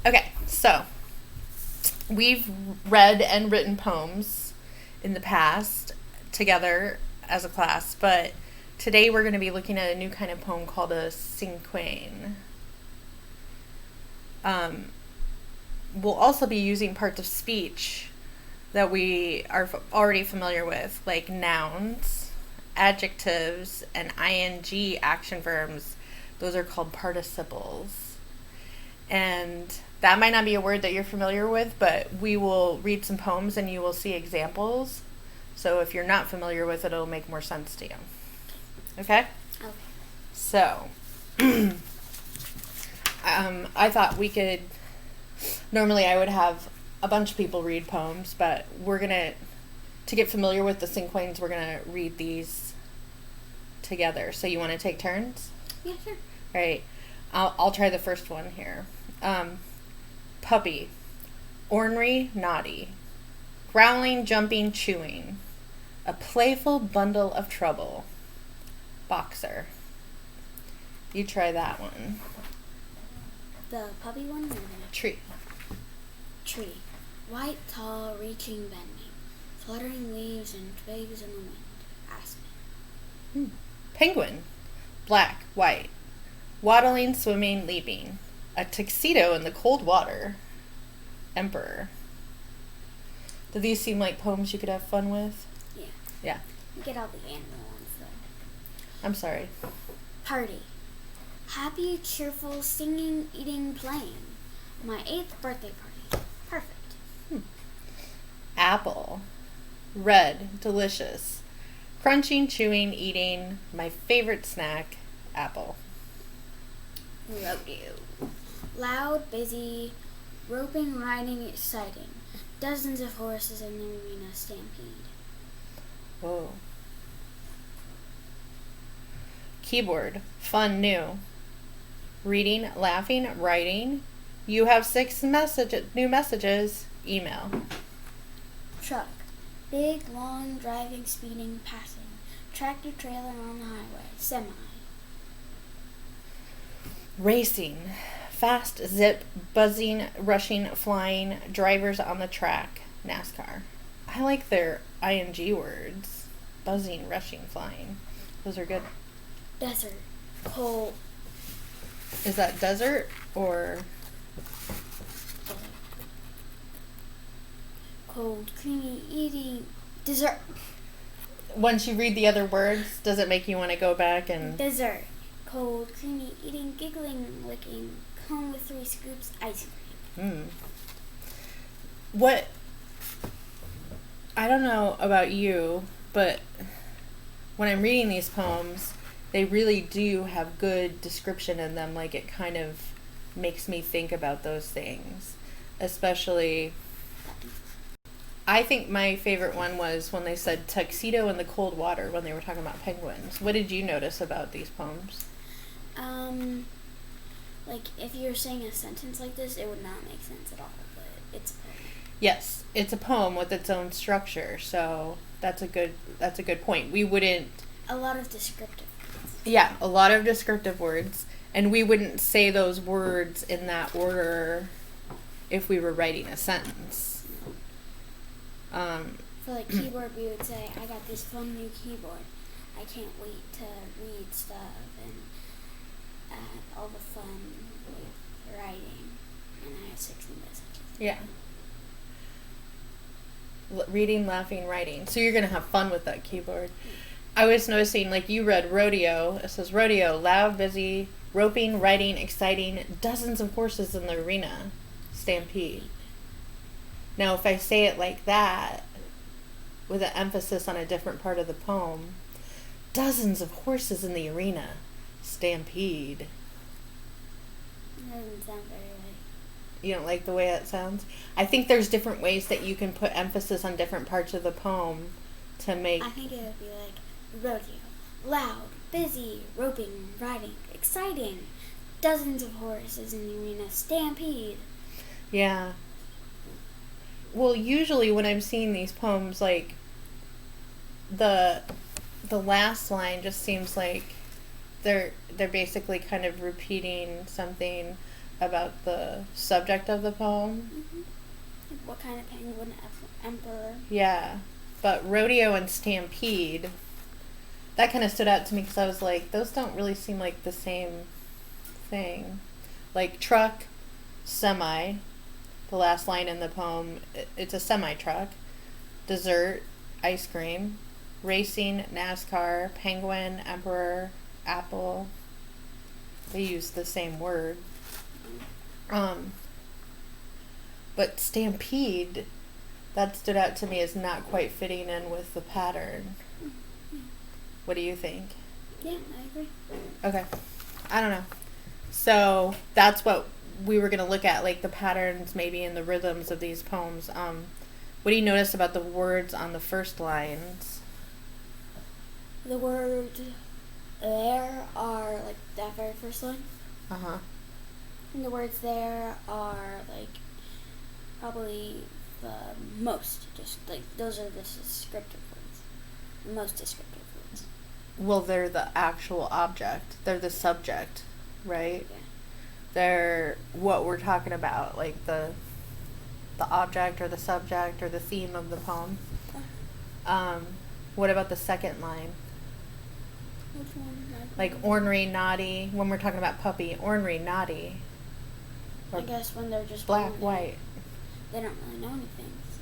Okay, so we've read and written poems in the past together as a class, but today we're going to be looking at a new kind of poem called a cinquain. We'll also be using parts of speech that we are already familiar with, like nouns, adjectives, and ing action verbs. Those are called participles. And that might not be a word that you're familiar with, but we will read some poems and you will see examples. So if you're not familiar with it, it'll make more sense to you. Okay? Okay. So, I thought we could. Normally, I would have a bunch of people read poems, but we're gonna, to get familiar with the cinquains, we're gonna read these together. So you want to take turns? Yeah, sure. All right. I'll try the first one here. Puppy, ornery, naughty, growling, jumping, chewing, a playful bundle of trouble. Boxer. You try that one. The puppy one or the Tree. tree? White, tall, reaching, bending, fluttering leaves and twigs in the wind. Aspen. Penguin. Black, white, waddling, swimming, leaping, a tuxedo in the cold water. Emperor. Do these seem like poems you could have fun with? Yeah. Yeah. You get all the animal ones though. I'm sorry. Party. Happy, cheerful, singing, eating, playing. My 8th birthday party. Perfect. Apple. Red, delicious, crunching, chewing, eating, my favorite snack, apple. Rodeo. Loud, busy, roping, riding, exciting. Dozens of horses in the arena stampede. Whoa. Keyboard. Fun, new. Reading, laughing, writing. You have 6 new messages. Email. Truck. Big, long, driving, speeding, passing. Tractor trailer on the highway. Semi. Racing. Fast, zip, buzzing, rushing, flying. Drivers on the track. NASCAR. I like their ing words. Buzzing, rushing, flying. Those are good. Desert. Cold. Is that desert or... Cold, creamy, eating. Dessert. Once you read the other words, does it make you want to go back and... Dessert. Cold, creamy, eating, giggling, licking. Cone with 3 scoops, ice cream. What... I don't know about you, but when I'm reading these poems, they really do have good description in them. Like, it kind of makes me think about those things. Especially... I think my favorite one was when they said tuxedo in the cold water when they were talking about penguins. What did you notice about these poems? Like, if you're saying a sentence like this, it would not make sense at all, but it's a poem. Yes, it's a poem with its own structure, so that's a good point. We wouldn't... A lot of descriptive words. Yeah, a lot of descriptive words, and we wouldn't say those words in that order if we were writing a sentence. For like keyboard, we would say, I got this fun new keyboard. I can't wait to read stuff and all the fun with writing. And I have 6 new messages. Yeah. Reading, laughing, writing. So you're going to have fun with that keyboard. I was noticing, like, you read rodeo. It says rodeo, loud, busy, roping, riding, exciting, dozens of horses in the arena, stampede. Now, if I say it like that, with an emphasis on a different part of the poem, dozens of horses in the arena, stampede. It doesn't sound very right. You don't like the way that sounds? I think there's different ways that you can put emphasis on different parts of the poem to make... I think it would be like rodeo, loud, busy, roping, riding, exciting, dozens of horses in the arena, stampede. Yeah. Well, usually when I'm seeing these poems, like, the last line just seems like they're basically kind of repeating something, about the subject of the poem. Like what kind of penguin emperor? Yeah. But rodeo and stampede, that kind of stood out to me because I was like, those don't really seem like the same thing. Like truck, semi, the last line in the poem, it's a semi truck. Dessert, ice cream. Racing, NASCAR. Penguin, emperor, apple. They use the same word. But stampede, that stood out to me as not quite fitting in with the pattern. What do you think? Yeah, I agree. Okay. I don't know. So that's what we were going to look at, like the patterns maybe in the rhythms of these poems. What do you notice about the words on the first lines? The word there are like that very first line. Uh-huh. And the words there are like probably the most, just like those are the descriptive words. The most descriptive words. Well, they're the actual object. They're the subject, right? Yeah. They're what we're talking about, like the object or the subject or the theme of the poem. What about the second line? Which one? Like ornery, naughty. When we're talking about puppy, ornery, naughty. I guess when they're just Black, born, white. they don't really know anything. So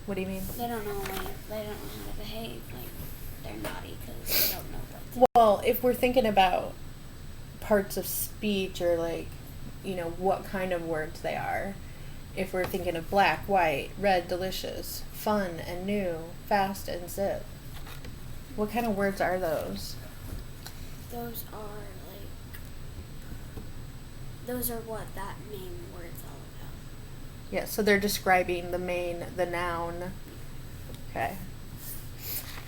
What do you mean? they don't know how to behave. Like they're naughty because they don't know what. Well, if we're thinking about parts of speech or like, what kind of words they are, if we're thinking of black, white, red, delicious, fun and new, fast and zip, what kind of words are those? Those are what that main word's all about. Yeah, so they're describing the noun. Okay.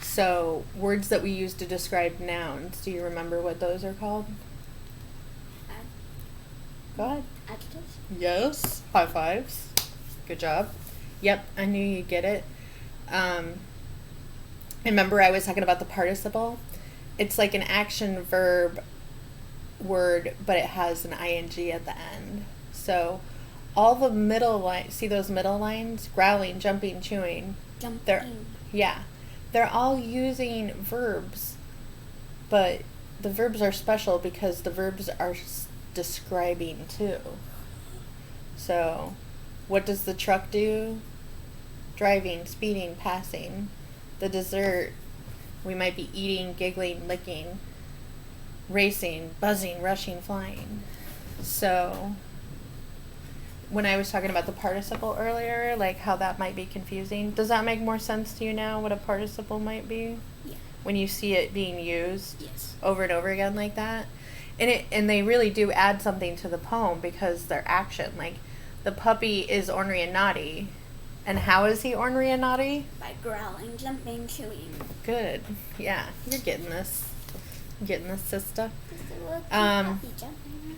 So, words that we use to describe nouns, do you remember what those are called? Go ahead. Adjectives? Yes. High fives. Good job. Yep, I knew you'd get it. Remember I was talking about the participle? It's like an action verb word, but it has an ing at the end. So all the middle lines, see those middle lines? Growling, jumping, chewing. Jumping. They're all using verbs, but the verbs are special because the verbs are describing too. So, what does the truck do? Driving, speeding, passing. The dessert, we might be eating, giggling, licking. Racing, buzzing, rushing, flying. So, when I was talking about the participle earlier, like how that might be confusing, does that make more sense to you now, what a participle might be? Yeah. When you see it being used Yes. over and over again like that? And they really do add something to the poem because their action. Like, the puppy is ornery and naughty. And how is he ornery and naughty? By growling, jumping, chewing. Good. Yeah, you're getting this. Getting this, sister. Just a little puppy jumping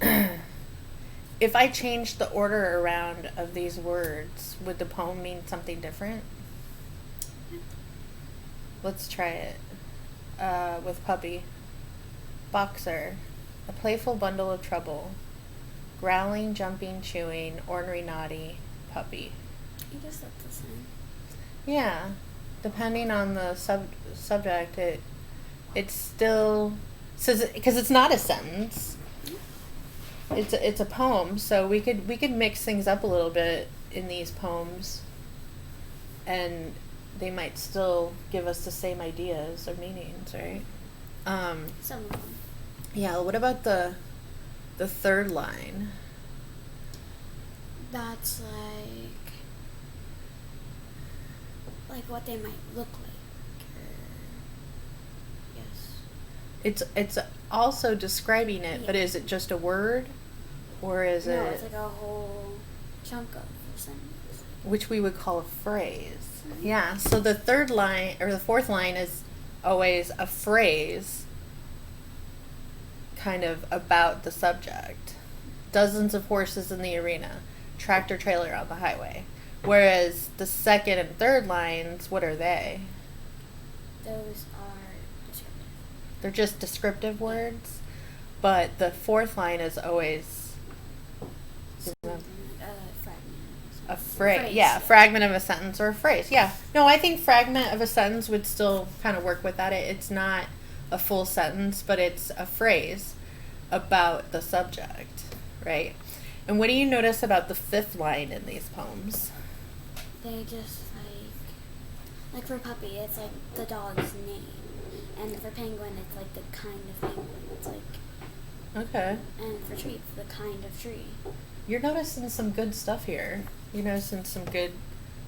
around. If I changed the order around of these words, would the poem mean something different? Let's try it. With puppy. Boxer. A playful bundle of trouble. Growling, jumping, chewing, ornery, naughty, puppy. I guess that's the same. Yeah. Depending on the subject, it's still... Because it's not a sentence. It's a poem, so we could mix things up a little bit in these poems, and they might still give us the same ideas or meanings, right? Some of them. Yeah. What about the third line? That's like what they might look like. Yes. It's also describing it, but is it just a word, or is No, it it's like a whole chunk of a sentence. which we would call a phrase? Yeah. So the third line or the fourth line is always a phrase, kind of about the subject. Dozens of horses in the arena, tractor trailer on the highway. Whereas the second and third lines, what are they? Those are descriptive. They're just descriptive words. but the fourth line is always Something, fragment. a phrase. Yeah, a fragment of a sentence or a phrase. Yeah. No, I think fragment of a sentence would still kind of work with that. It's not a full sentence, but it's a phrase about the subject, right? And what do you notice about the fifth line in these poems? They just like for puppy, it's like the dog's name, and for penguin, it's like the kind of penguin. It's like Okay. and for tree, it's the kind of tree. You're noticing some good stuff here. You're noticing some good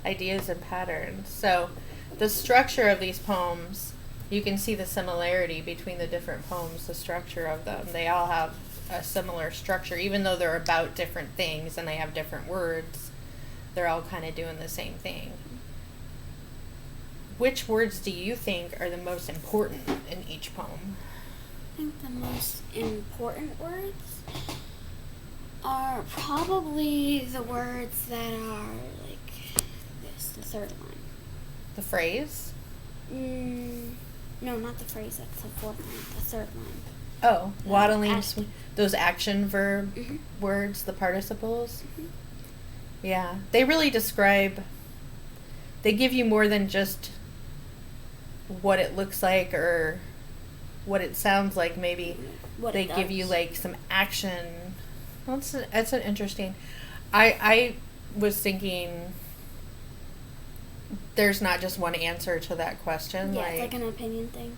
ideas and patterns. So, the structure of these poems, you can see the similarity between the different poems, the structure of them. They all have a similar structure, even though they're about different things and they have different words. They're all kind of doing the same thing. Which words do you think are the most important in each poem? I think the most important words are probably the words that are like this, the third line. The phrase? No, not the phrase, that's the fourth line, the third line. Oh, waddling, act- those action verb Mhm. words, the participles. Mhm. Yeah, they really describe, they give you more than just what it looks like or what it sounds like. Maybe What they it give you does. like some action. Well, that's an interesting. I was thinking there's not just one answer to that question. Yeah, it's like an opinion thing.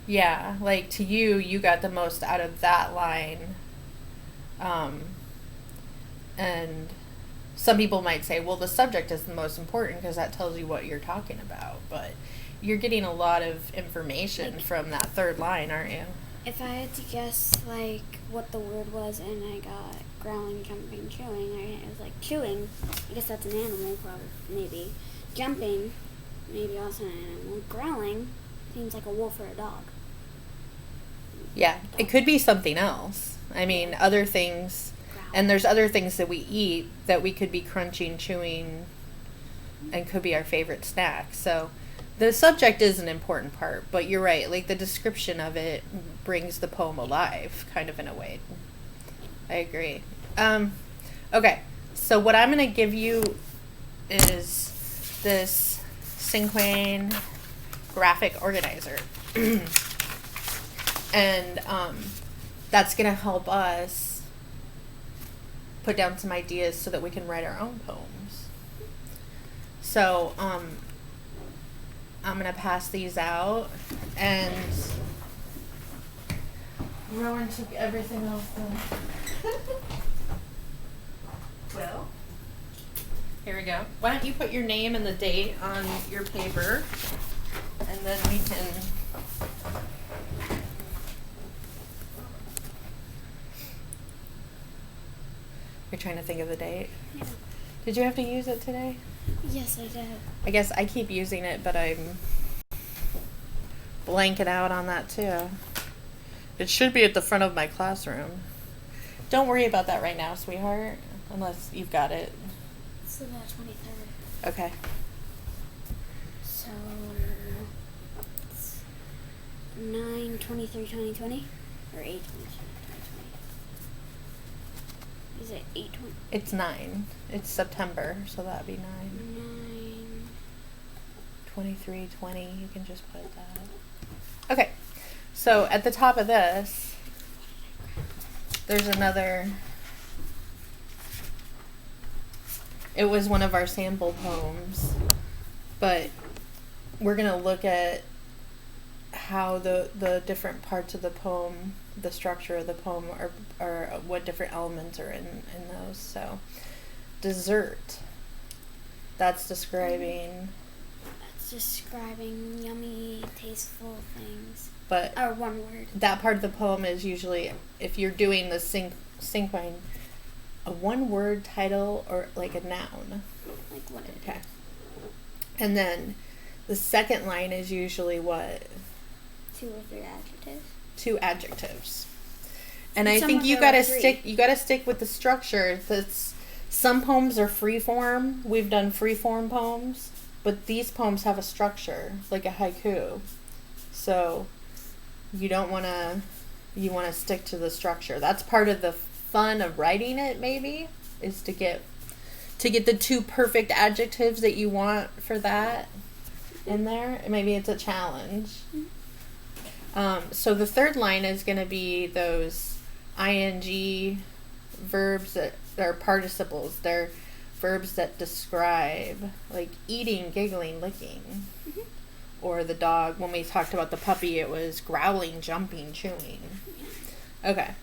Yeah, like to you, you got the most out of that line. And some people might say, well, the subject is the most important because that tells you what you're talking about. But you're getting a lot of information Like- from that third line, aren't you? If I had to guess, like, what the word was, and I got growling, jumping, chewing, it was like chewing. I guess that's an animal, probably, maybe. Jumping, maybe also an animal. Growling seems like a wolf or a dog. Yeah, it could be something else. I mean, other things, and there's other things that we eat that we could be crunching, chewing, and could be our favorite snack. So the subject is an important part, but you're right. Like the description of it brings the poem alive, kind of in a way. I agree. Okay, so what I'm going to give you is this Cinquain graphic organizer. And that's going to help us put down some ideas so that we can write our own poems. So I'm going to pass these out, and Rowan took everything else then. Well, here we go. Why don't you put your name and the date on your paper, and then we can... You're trying to think of the date? Yeah. Did you have to use it today? Yes, I did. I guess I keep using it, but I'm blanking out on that too. It should be at the front of my classroom. Don't worry about that right now, sweetheart, unless you've got it. It's the 23rd. Okay. So, it's 9/23/2020 or 8/23/2020. Is it 8/20? It's 9. It's September, so that'd be 9. 9. 23, 20, you can just put that. Okay. So at the top of this, there's another. It was one of our sample poems, but we're going to look at how the different parts of the poem, the structure of the poem, are what different elements are in those. So, dessert. That's describing. That's describing yummy, tasteful things. But Or one word. that part of the poem is usually, if you're doing the Cinquain, a one-word title or like a noun. Like what it Okay. And then the second line is usually what? 2 or 3 adjectives. 2 adjectives. And And I some think of you them are gotta 3. stick with the structure. That's, some poems are free form. We've done free form poems, but these poems have a structure, like a haiku. So you don't want to you want to stick to the structure. That's part of the fun of writing it, maybe, is to get the two perfect adjectives that you want for that in there. Maybe it's a challenge. So the third line is going to be those ing verbs that are participles. They're verbs that describe, like eating, giggling, licking. Or the dog, when we talked about the puppy, it was growling, jumping, chewing. Okay.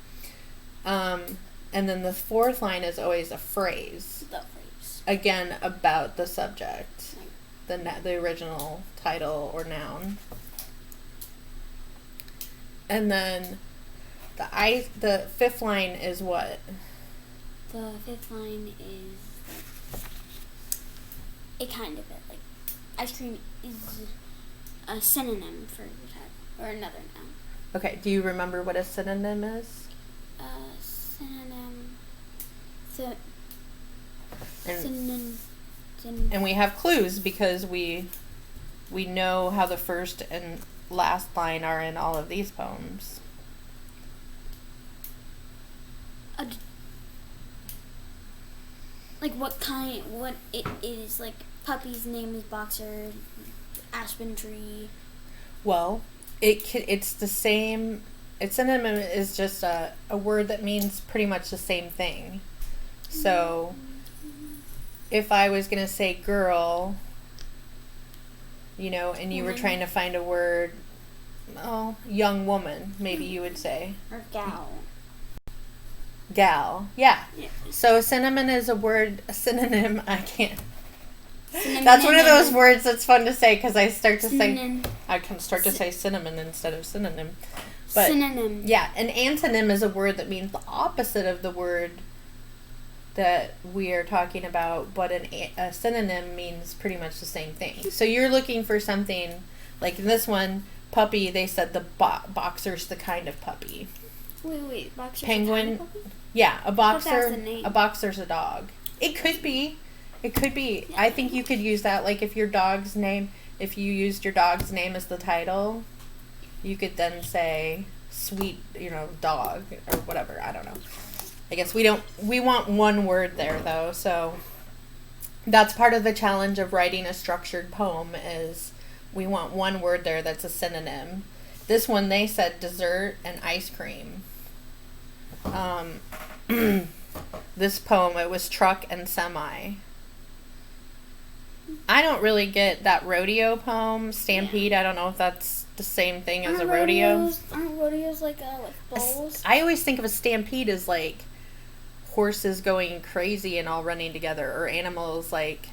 And then the fourth line is always a phrase. The phrase. Again, about the subject. The original title or noun. And then the fifth line is what? The fifth line is a kind of it. Like, ice cream is a synonym for the type, or another noun. Okay, do you remember what a synonym is? Synonym. And we have clues because we know how the first and last line are in all of these poems. Like what it is, like puppy's name is Boxer, aspen tree. Well, it's the same. Its synonym is just a word that means pretty much the same thing. So, if I was going to say girl, and you were trying to find a word, young woman, maybe you would say. Or gal. Gal, yeah. So a synonym is a synonym, I can't. That's one of those words that's fun to say because I can start to say cinnamon instead of synonym. But, synonym. Yeah, an antonym is a word that means the opposite of the word that we are talking about, but a synonym means pretty much the same thing. So you're looking for something, like in this one, puppy, they said the boxer's the kind of puppy. Wait, boxer's Penguin. a kind of puppy? Yeah, a boxer. That's the name. A boxer's a dog. It could be. Yeah. I think you could use that, like if you used your dog's name as the title, you could then say sweet, dog or whatever. I don't know. I guess we want one word there though, so that's part of the challenge of writing a structured poem is we want one word there that's a synonym. This one, they said dessert and ice cream. This poem, it was truck and semi. I don't really get that rodeo poem, Stampede. I don't know if that's the same thing as a rodeo. Aren't rodeos like bowls? I always think of a stampede as like horses going crazy and all running together, or animals like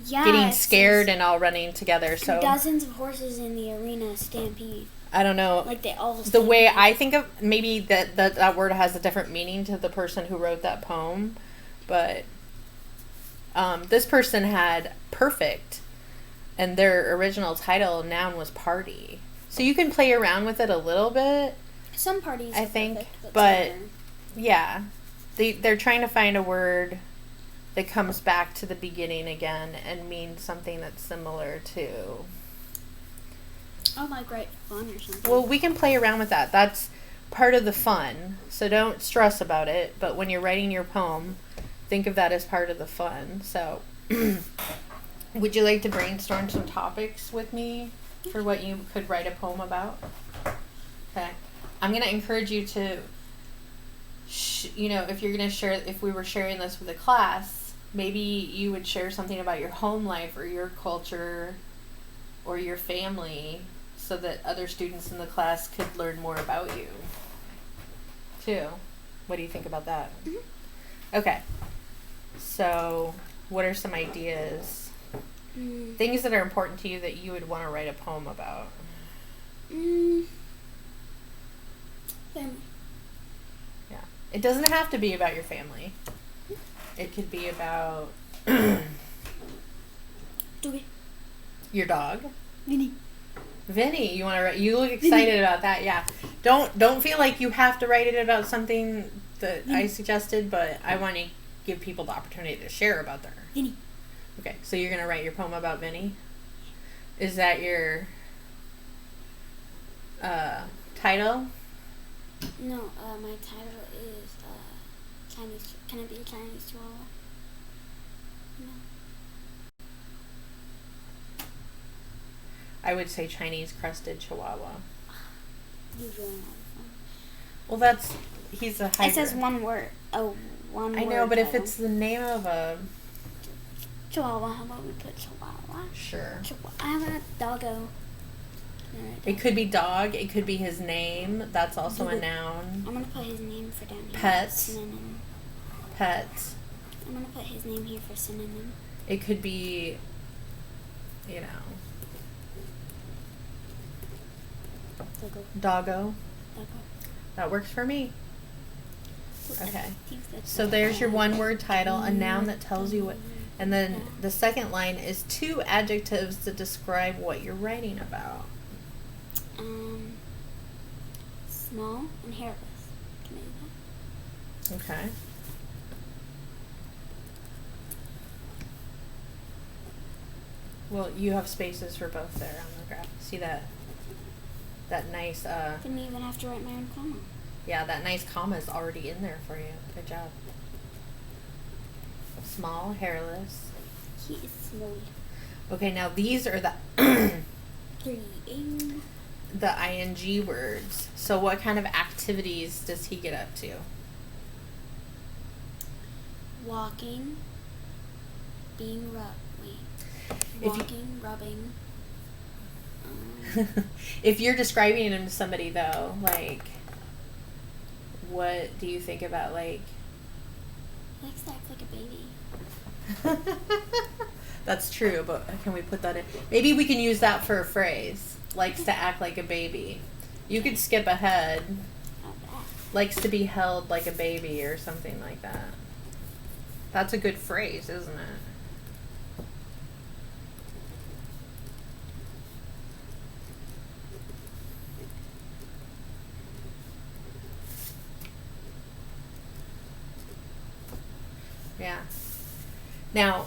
getting scared and all running together. So dozens of horses in the arena stampede. I don't know. Like they all the way I think of, maybe that word has a different meaning to the person who wrote that poem, but this person had perfect, and their original title noun was party. So you can play around with it a little bit. Some parties, I think, perfect, but yeah, they're trying to find a word that comes back to the beginning again and means something that's similar to. Oh, like right fun or something. Well, we can play around with that. That's part of the fun. So don't stress about it. But when you're writing your poem, think of that as part of the fun. So, would you like to brainstorm some topics with me for what you could write a poem about? Okay. I'm going to encourage you to, if you're going to share, if we were sharing this with a class, maybe you would share something about your home life or your culture or your family, so that other students in the class could learn more about you, too. What do you think about that? Mm-hmm. Okay. So, what are some ideas? Things that are important to you that you would want to write a poem about? Family. Yeah. It doesn't have to be about your family. It could be about your dog. Vinny, you want to write? You look excited about that. Yeah. Don't feel like you have to write it about something that I suggested, but I want to give people the opportunity to share about their. Vinny. Okay, so you're gonna write your poem about Vinny. Is that your title? No, my title is Chinese. Can it be a Chinese Chihuahua? No. I would say Chinese crested Chihuahua. You really have fun. Well, he's a hybrid. It says one word. Oh, one word. I know, but title. if it's the name of a... Chihuahua, how about we put Chihuahua? Sure. How about Doggo? It could be dog. It could be his name. That's also a noun. I'm going to put his name for down here. Pet. Synonym. Pet. I'm going to put his name here for synonym. It could be, you know... Doggo. That works for me. Okay. So there's your one-word title, a noun that tells you what... And then the second line is 2 adjectives to describe what you're writing about. Small and hairless. Can I do that? Okay. Well, you have spaces for both there on the graph. See that nice... Didn't even have to write my own comma. Yeah, that nice comma is already in there for you. Good job. Small, hairless. He is small. Okay, now these are the the ing words. So what kind of activities does he get up to? Walking, rubbing. If you're describing him to somebody, though, like, what do you think about, like... He likes to act like a baby. That's true, but can we put that in? Maybe we can use that for a phrase. Likes to act like a baby. You could skip ahead. Likes to be held like a baby or something like that. That's a good phrase, isn't it? Yeah. Now,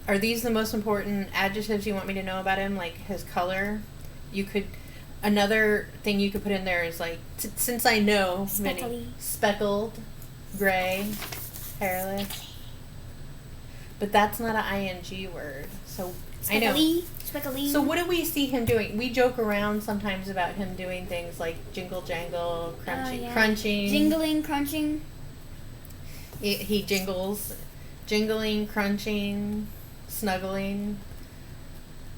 are these the most important adjectives you want me to know about him? Like his color? You could... Another thing you could put in there is like, since I know Vinny, speckled, gray, hairless. But that's not an ing word. So I know. Speckly. So what do we see him doing? We joke around sometimes about him doing things like jingle jangle, crunching. Jingling, crunching. He jingles, jingling, crunching, snuggling.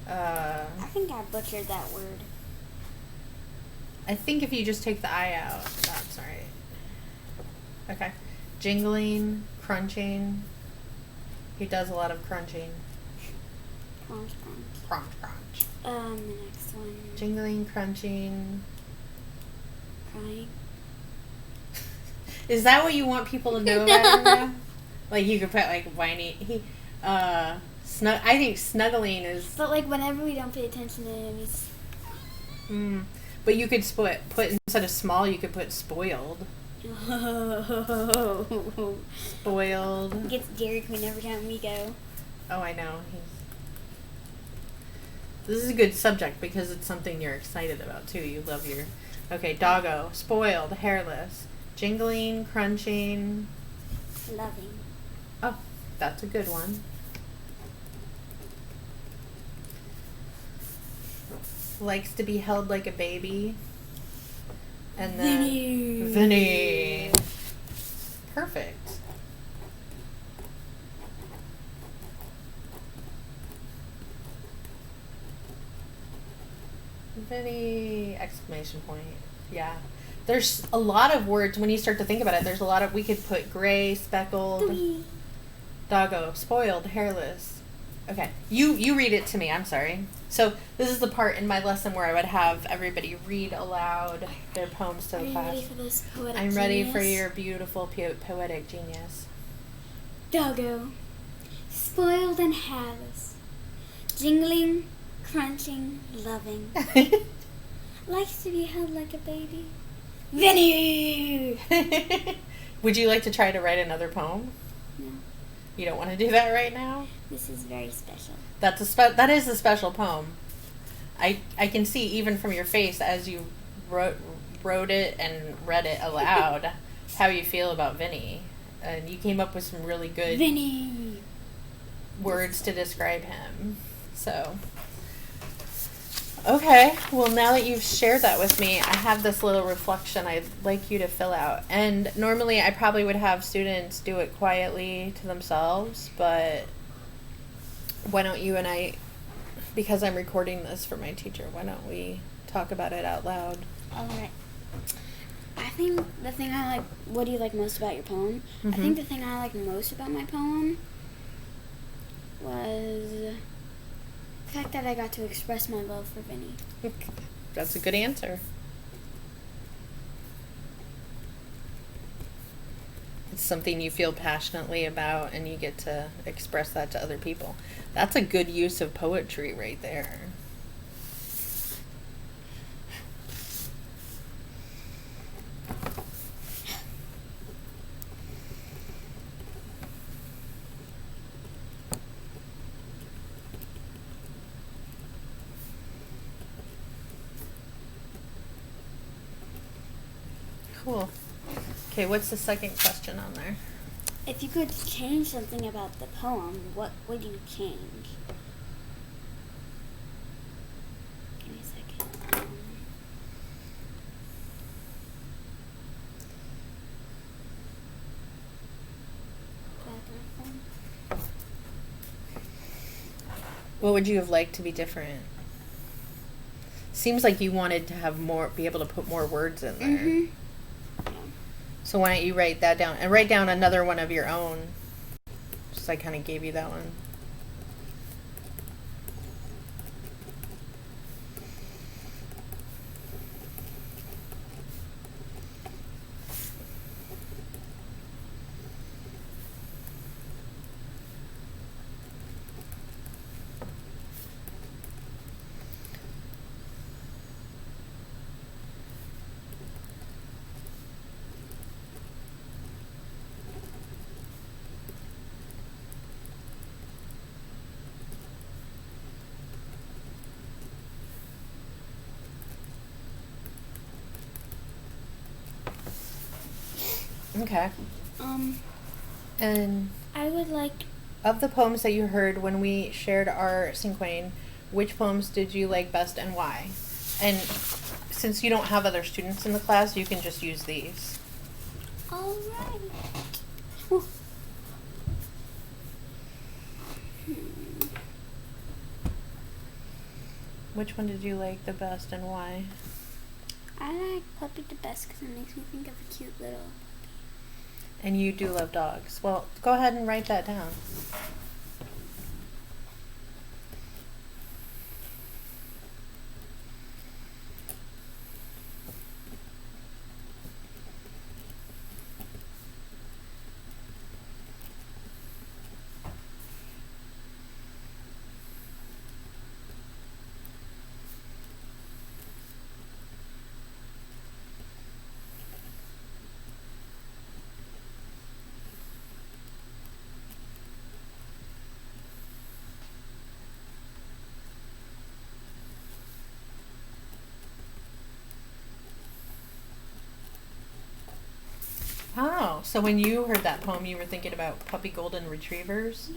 I think I butchered that word. I think if you just take the I out, that's right. Okay. Jingling, crunching. He does a lot of crunching. Crunch. Crunch. The next one. Jingling, crunching. Crying. Is that what you want people to know about him now? Like you could put like whiny. I think snuggling is. But like whenever we don't pay attention to him, he's. But you could put instead of small, you could put spoiled. Spoiled. He gets Dairy Queen every time we go. Oh, I know. This is a good subject because it's something you're excited about too. You love your... Okay, doggo. Spoiled. Hairless. Jingling. Crunching. Loving. Oh, that's a good one. Likes to be held like a baby. And then... Vinny. Perfect. Vinny! Exclamation point. Yeah. There's a lot of words when you start to think about it. There's a lot of... We could put gray, speckled, doggo, spoiled, hairless. Okay. You read it to me. I'm sorry. So this is the part in my lesson where I would have everybody read aloud their poems to the class. Are you ready for this poetic I'm genius? ready for your beautiful poetic genius. Doggo, spoiled and hairless, jingling, crunching, loving, likes to be held like a baby. Vinny! Would you like to try to write another poem? No. You don't want to do that right now? This is very special. That is a special poem. I can see even from your face as you wrote wrote it and read it aloud, how you feel about Vinny. And you came up with some really good Vinny. words to describe him. So, okay. Well, now that you've shared that with me, I have this little reflection I'd like you to fill out. And normally I probably would have students do it quietly to themselves, but why don't you and I, because I'm recording this for my teacher, why don't we talk about it out loud? All right. I think the thing I like, what do you like most about your poem? Mhm. I think the thing I like most about my poem was the fact that I got to express my love for Vinny. That's a good answer. It's something you feel passionately about and you get to express that to other people. That's a good use of poetry right there. Cool. Okay, what's the second question on there? If you could change something about the poem, what would you change? Give me a second. Do I have my phone? What would you have liked to be different? Seems like you wanted to have more, be able to put more words in there. Mm-hmm. So why don't you write that down and write down another one of your own? Just I kind of gave you that one. Okay. And I would like, of the poems that you heard when we shared our cinquain, which poems did you like best and why? And since you don't have other students in the class, you can just use these. alright. Which one did you like the best and why? I like Puppy the best because it makes me think of a cute little. And you do love dogs. Well, go ahead and write that down. Oh, so when you heard that poem, you were thinking about puppy golden retrievers?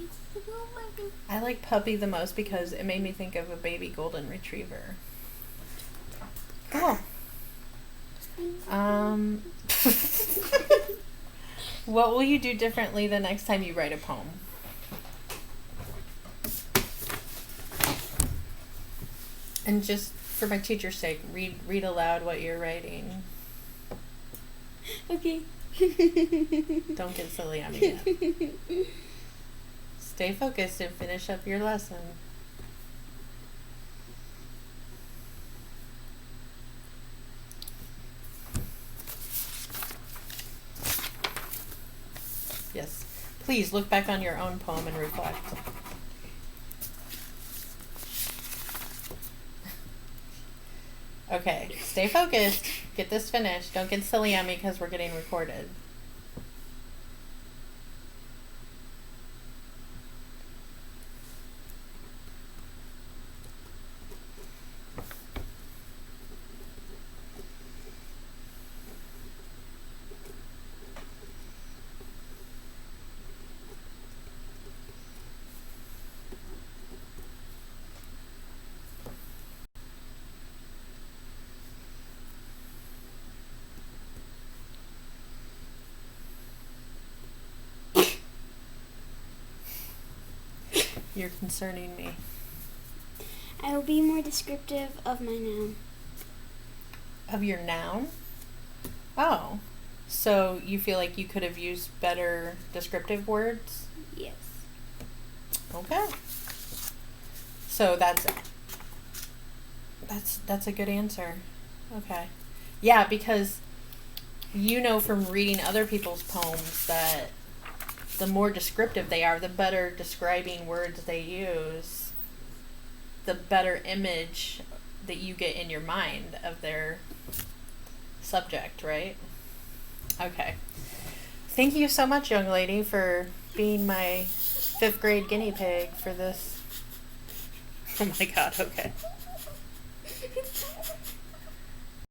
I like puppy the most because it made me think of a baby golden retriever. Cool. What will you do differently the next time you write a poem? And just for my teacher's sake, read aloud what you're writing. Okay. Don't get silly on me yet. Stay focused and finish up your lesson. Yes. Please look back on your own poem and reflect. Okay, stay focused. Get this finished. Don't get silly on me because we're getting recorded. You're concerning me. I will be more descriptive of my noun. Of your noun? Oh. So you feel like you could have used better descriptive words? Yes. Okay. So that's a good answer. Okay. Yeah, because you know from reading other people's poems that the more descriptive they are, the better describing words they use, the better image that you get in your mind of their subject, right? Okay. Thank you so much, young lady, for being my 5th grade guinea pig for this. Oh my god, okay.